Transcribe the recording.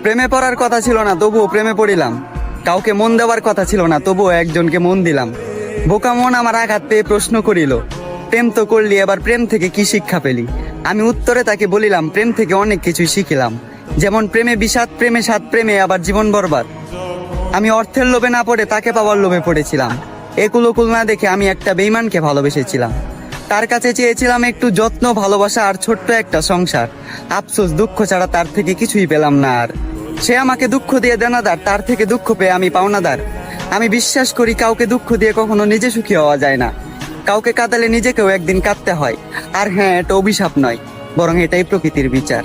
প্রেমে পড়ার কথা ছিল না, তবুও প্রেমে পড়িলাম। কাউকে মন দেওয়ার কথা ছিল না, তবুও একজনকে মন দিলাম। বোকা মন আমার আঘাত পেয়ে প্রশ্ন করিল, প্রেম তো করলি, এবার প্রেম থেকে কি শিক্ষা পেলি? আমি উত্তরে তাকে বলিলাম, প্রেম থেকে অনেক কিছুই শিখিলাম। যেমন প্রেমে বিষাদ, প্রেমে স্বাদ, প্রেমে আবার জীবন বরবাদ। আমি অর্থের লোভে না পড়ে তাকে পাওয়ার লোভে পড়েছিলাম। একুল ওকুল না দেখে আমি একটা বেঈমানকে ভালোবেসেছিলাম। তার কাছে চেয়েছিলাম একটু যত্ন, ভালোবাসা আর ছোট্ট একটা সংসার। আফসোস, দুঃখ ছাড়া তার থেকে কিছুই পেলাম না আর। সে আমাকে দুঃখ দিয়ে দেনাদার, তার থেকে দুঃখ পেয়ে আমি পাওনাদার। আমি বিশ্বাস করি কাউকে দুঃখ দিয়ে কখনো নিজে সুখী হওয়া যায় না। কাউকে কাঁদালে নিজেকেও একদিন কাঁদতে হয়। আর হ্যাঁ, এটা অভিশাপ নয়, বরং এটাই প্রকৃতির বিচার।